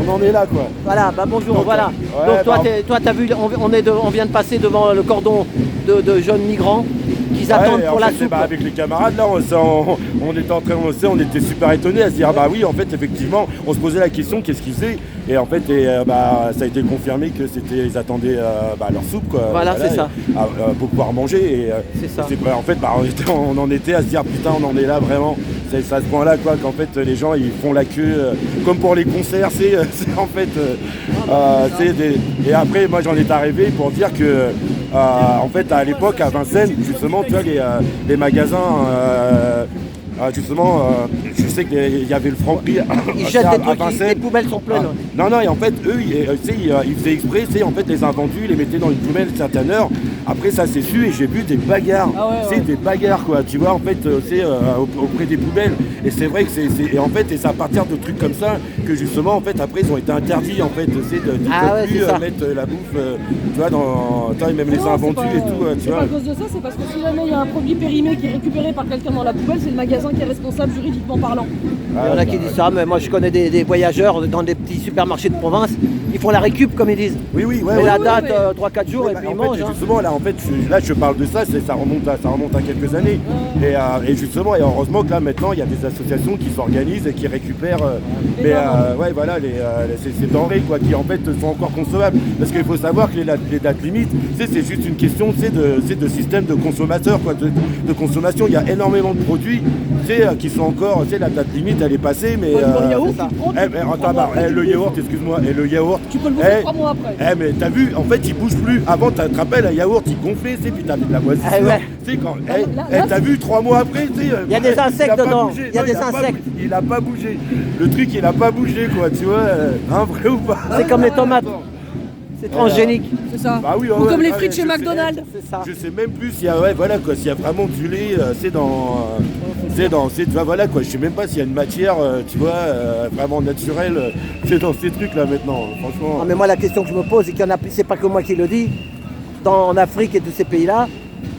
en est là, quoi. Voilà, bah bonjour, Donc, voilà. ouais, Donc toi, bah, toi t'as vu, on vient de passer devant le cordon de jeunes migrants qui attendent pour en la fait, soupe. avec les camarades, là, on était en train, on était super étonnés à se dire, bah oui, en fait, effectivement, on se posait la question, qu'est-ce qu'ils faisaient? Et en fait, ça a été confirmé que ils attendaient leur soupe, quoi. Voilà, c'est ça. Pour pouvoir manger. Et, C'est ça. En fait, on en était à se dire, putain, on en est là vraiment. C'est à ce point-là, quoi, qu'en fait, les gens, ils font la queue, comme pour les concerts, c'est en fait. Et après, moi, j'en étais arrivé pour dire que. En fait, à l'époque, à Vincennes, justement, tu vois, les magasins, je sais qu'il y avait le Franprix Ils jettent des trucs, Vincennes. les poubelles sont pleines. Non, et en fait, eux, ils faisaient exprès, en fait, les invendus, ils les mettaient dans une poubelle une certaine heure. Après, ça s'est su et j'ai vu des bagarres. Des bagarres, quoi, tu vois, en fait, auprès des poubelles. Et c'est vrai que et en fait, et c'est à partir de trucs comme ça que, justement, en fait, après, ils ont été interdits, en fait, de plus mettre la bouffe, tu vois, même les invendus et tout, tu vois. À cause de ça, c'est parce que si jamais il y a un produit périmé qui est récupéré par quelqu'un dans la poubelle, c'est le magasin qui est responsable juridiquement parlant. Il y en a qui disent ça, mais moi je connais des voyageurs dans des petits supermarchés de province, ils font la récup comme ils disent. Oui, mais la date, 3-4 jours, et puis ils mangent. Justement, là, en fait, je parle de ça, ça remonte à quelques années. Et justement, et heureusement que là, maintenant, il y a des associations qui s'organisent et qui récupèrent ces denrées, quoi, qui en fait sont encore consommables. Parce qu'il faut savoir que les dates limites, c'est juste une question de système de consommateur, quoi, de consommation. Il y a énormément de produits qui sont encore, la date limite elle est passée, mais. Le yaourt, le yaourt, excuse-moi, et le yaourt. Tu peux le bouffer 3 mois après. Mais t'as vu, en fait, il bouge plus. Avant, tu te rappelles, un yaourt, il gonflait, puis t'avais de la moisissure. T'as vu, 3 mois après, il y a des insectes dedans. Il y a des insectes. Il a pas bougé. Le truc, il a pas bougé, quoi, tu vois. Vrai ou pas? C'est comme les tomates. C'est transgénique. C'est ça. Bah oui, ou comme les frites chez McDonald's. C'est ça. Je sais même plus s'il y a, s'il y a vraiment du lait, tu vois, voilà, quoi. Je sais même pas s'il y a une matière, tu vois, vraiment naturelle, dans ces trucs-là maintenant, franchement. Non, mais moi, la question que je me pose, c'est qu'il y en a, c'est pas que moi qui le dis. En Afrique et tous ces pays-là,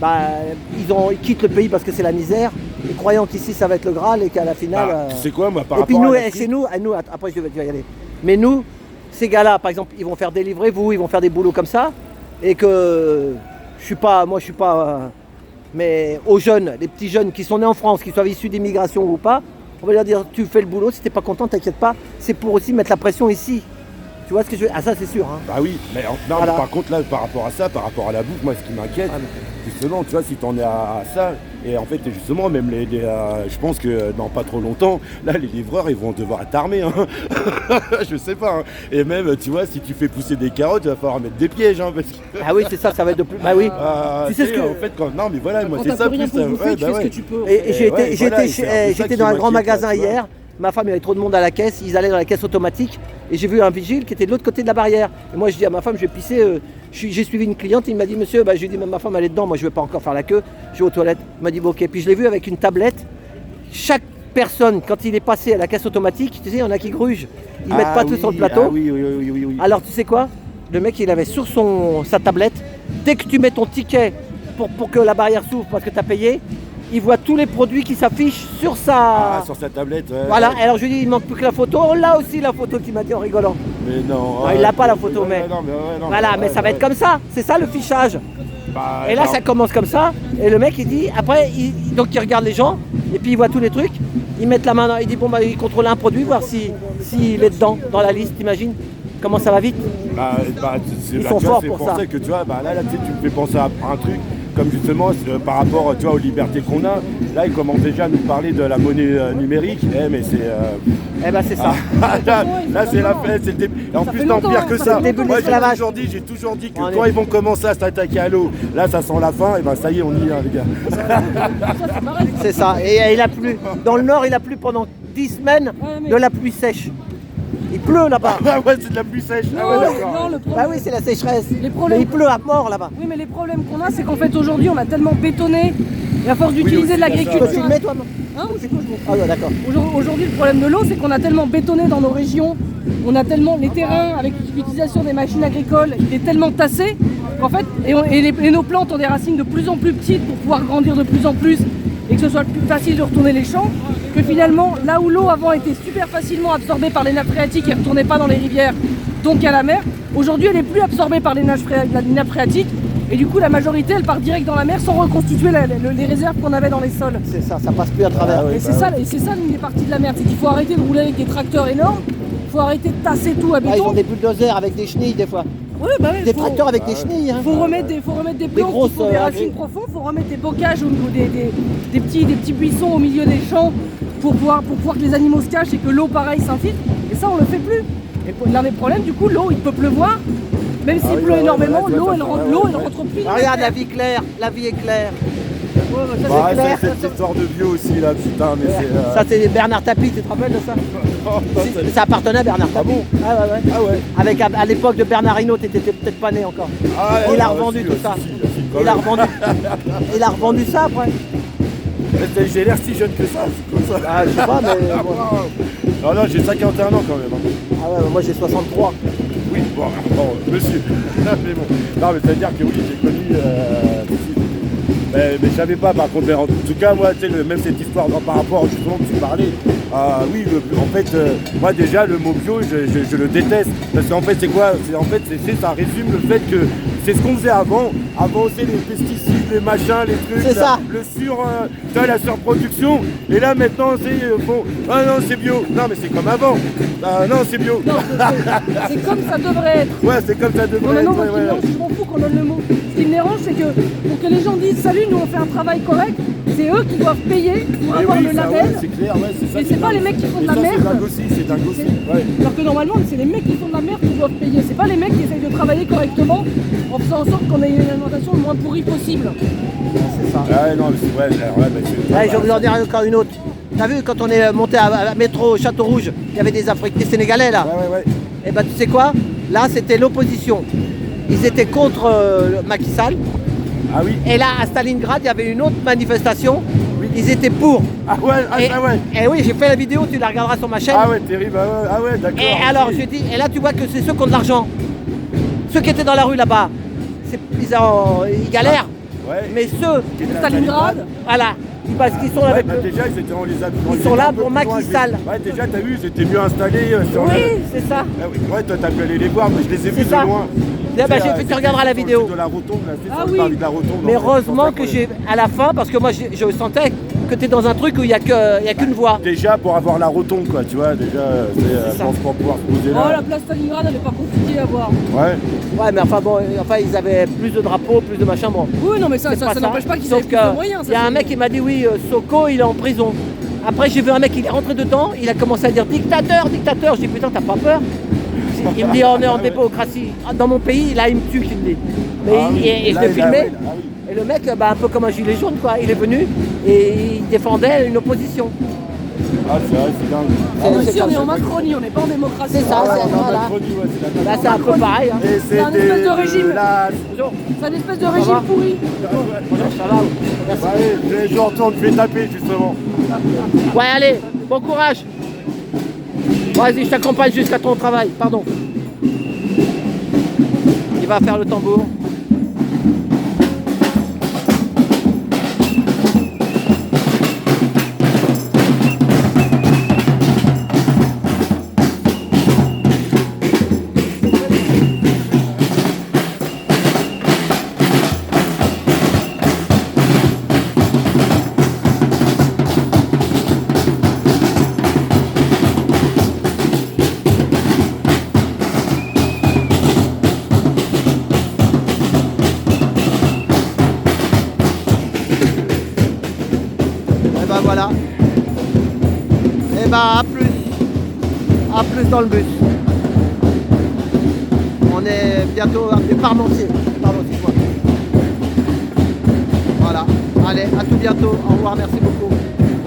ils quittent le pays parce que c'est la misère, et croyant qu'ici ça va être le Graal et qu'à la finale. Tu sais quoi, moi, par et puis rapport nous, à c'est nous, après je vais y aller. Mais nous, ces gars-là, par exemple, ils vont faire des livrez-vous, ils vont faire des boulots comme ça, et que je suis pas, mais aux jeunes, les petits jeunes qui sont nés en France, qui soient issus d'immigration ou pas, on va leur dire, tu fais le boulot, si t'es pas content, t'inquiète pas, c'est pour aussi mettre la pression ici. Tu vois ce que je veux dire? Ah, ça c'est sûr. Hein. Bah oui, mais voilà. Par contre, là, par rapport à ça, par rapport à la bouffe, moi, ce qui m'inquiète, justement, tu vois, si t'en es à ça, et en fait, justement, même je pense que dans pas trop longtemps, là, les livreurs, ils vont devoir être armés. Hein. Je sais pas. Hein. Et même, tu vois, si tu fais pousser des carottes, il va falloir mettre des pièges. Hein, parce que... Ah oui, c'est ça, ça va être de plus. Bah oui. Tu sais ce que. En fait, non, mais voilà, moi, c'est ça. Plus, ce que tu peux. Et j'étais dans un grand magasin hier. Ma femme, il y avait trop de monde à la caisse, ils allaient dans la caisse automatique et j'ai vu un vigile qui était de l'autre côté de la barrière. Et moi je dis à ma femme, je vais pisser, j'ai suivi une cliente, il m'a dit monsieur, j'ai dit ma femme elle est dedans, moi je vais pas encore faire la queue, je vais aux toilettes. Il m'a dit bon, ok, puis je l'ai vu avec une tablette. Chaque personne, quand il est passé à la caisse automatique, tu sais, il y en a qui grugent, ils mettent pas tout sur le plateau. Oui. Alors tu sais quoi? Le mec il avait sur sa tablette, dès que tu mets ton ticket pour que la barrière s'ouvre parce que tu as payé, il voit tous les produits qui s'affichent sur sa tablette. Voilà, alors je lui dis, il manque plus que la photo. On l'a aussi la photo qu'il m'a dit en rigolant. Mais non. Il l'a pas la photo, mais. Voilà, mais ça va être comme ça. C'est ça le fichage. Et là, ça commence comme ça. Et le mec, il dit, après, donc il regarde les gens, et puis il voit tous les trucs. Ils mettent la main dans. Il dit, il contrôle un produit, voir s'il est dedans, dans la liste, t'imagines? Comment ça va vite? Ils sont forts pour ça. Que, tu vois, là, tu me fais penser à un truc. Comme justement par rapport aux libertés qu'on a, là ils commencent déjà à nous parler de la monnaie numérique, mais c'est... c'est ça. Là c'est la fête, c'est le début. En plus tant pire que ça. Moi j'ai toujours dit que quand ils vont commencer à s'attaquer à l'eau, là ça sent la fin, et ça y est on y est les gars. C'est ça, et il a plu. Dans le nord il a plu pendant 10 semaines de la pluie sèche. Il pleut là-bas. C'est de la pluie sèche. Oui, c'est la sécheresse. Mais il pleut à mort là-bas. Oui, mais les problèmes qu'on a, c'est qu'en fait aujourd'hui, on a tellement bétonné, et à force d'utiliser de l'agriculture. Tu le mets toi? D'accord. Aujourd'hui, le problème de l'eau, c'est qu'on a tellement bétonné dans nos régions, on a tellement les terrains avec l'utilisation des machines agricoles, il est tellement tassé qu'en fait, et nos plantes ont des racines de plus en plus petites pour pouvoir grandir de plus en plus. et que ce soit plus facile de retourner les champs, que finalement, là où l'eau avant était super facilement absorbée par les nappes phréatiques et ne retournait pas dans les rivières, donc à la mer, aujourd'hui elle est plus absorbée par les nappes phréatiques, et du coup la majorité elle part direct dans la mer sans reconstituer les réserves qu'on avait dans les sols. C'est ça passe plus à travers. Et c'est ça l'une des parties de la merde, c'est qu'il faut arrêter de rouler avec des tracteurs énormes, il faut arrêter de tasser tout à béton. Ils ont des bulldozers avec des chenilles des fois. Ouais, des tracteurs avec des chenilles. Il faut remettre des plantes, grosses, il faut des racines profondes, il faut remettre des bocages ou des petits buissons au milieu des champs pour pouvoir que les animaux se cachent et que l'eau pareil s'infiltre. Et ça on le fait plus. Et l'un des problèmes du coup, l'eau il peut pleuvoir, même s'il pleut énormément, l'eau elle rentre plus. Regarde la vie claire, la vie est claire. Ouais, c'est cette histoire de bio aussi là, putain, mais c'est. Ça c'est Bernard Tapie, tu te rappelles de ça? Ça appartenait à Bernard Tapie. Ah ouais. Avec à l'époque de Bernard Hinault, t'étais peut-être pas né encore. Il a revendu tout ça. Il a revendu ça après. J'ai l'air si jeune que ça, c'est comme ça. Ah, je sais pas, mais. Non, j'ai 51 ans quand même. Ah ouais, moi j'ai 63. Oui, bon, monsieur. Mais bon. Non, mais c'est-à-dire que oui, j'ai connu. Mais je savais pas par contre, mais en tout cas moi tu sais même cette histoire par rapport justement que tu parlais, oui en fait moi déjà le mot bio je le déteste parce qu'en fait c'est quoi, ça résume le fait que c'est ce qu'on faisait avant c'est les pesticides, les machins, les trucs, la surproduction et là maintenant c'est bon, ah non c'est bio, non mais c'est comme avant, non c'est bio. Non, c'est comme ça devrait être. Ouais c'est comme ça devrait être. Je m'en fous qu'on donne le mot. Ce qui me dérange c'est que pour que les gens disent salut nous on fait un travail correct, c'est eux qui doivent payer pour avoir le label. Ouais, c'est clair, c'est ça. Et c'est pas les mecs qui font de la merde. C'est dingue aussi. Ouais. Alors que normalement c'est les mecs qui font de la merde qui doivent payer. C'est pas les mecs qui essayent de travailler correctement en faisant en sorte qu'on ait une alimentation le moins pourrie possible. C'est ça. Ouais non mais c'est je vais vous en dire encore une autre. T'as vu quand on est monté à métro Château Rouge, il y avait des Africains sénégalais là. Ouais. Et bah tu sais quoi? Là c'était l'opposition. Ils étaient contre Macky Sall. Ah oui. Et là à Stalingrad il y avait une autre manifestation. Oui. Ils étaient pour. Ah ouais. Et oui j'ai fait la vidéo, tu la regarderas sur ma chaîne. Ah ouais terrible. Ah ouais d'accord. Et alors je dis, et là tu vois que c'est ceux qui ont de l'argent. Ceux qui étaient dans la rue là-bas, ils galèrent. Ouais. Mais ceux de Stalingrad, voilà. Parce qu'ils sont là avec déjà, on les a ils sont là pour Macky Sall. Ouais, déjà, t'as vu, ils étaient mieux installés. C'est ça. Ouais, toi, t'as pu aller les voir, mais je les ai vus de loin. Tu regarderas la vidéo. De la rotonde, là, de la rotonde. Mais heureusement que j'ai, à la fin, parce que moi, je sentais que t'es dans un truc où il n'y a qu'une voie. Déjà, pour avoir la rotonde, quoi, tu vois, déjà, c'est pour pouvoir se poser là. Oh, la place Stalingrad, elle n'est pas compliquée à voir. Ouais, mais enfin, bon, ils avaient plus de drapeaux, plus de machins, bon. Oui, non, mais ça n'empêche pas qu'ils aient plus de moyens. Il y a un mec qui m'a dit, oui, Soko, il est en prison. Après, j'ai vu un mec, il est rentré dedans, il a commencé à dire dictateur. Je dis, putain, t'as pas peur? Il me dit, on est en démocratie. Dans mon pays, là, il me tue, il me dit. Et je l'ai filmé. Et le mec, un peu comme un gilet jaune, quoi. Il est venu et il défendait une opposition. Ah, c'est vrai, c'est dingue. Ici, on est en Macronie, on n'est pas en démocratie. C'est ça, là, c'est un peu pareil. C'est un espèce de régime. C'est un espèce de régime pourri. Ça va. Je retourne, je vais taper, justement. Ouais, allez, bon courage. Vas-y, je t'accompagne jusqu'à ton travail, pardon. Il va faire le tambour. Voilà. Et à plus dans le bus. On est bientôt à Parmentier. Pardon, excuse-moi. Voilà. Allez, à tout bientôt. Au revoir, merci beaucoup.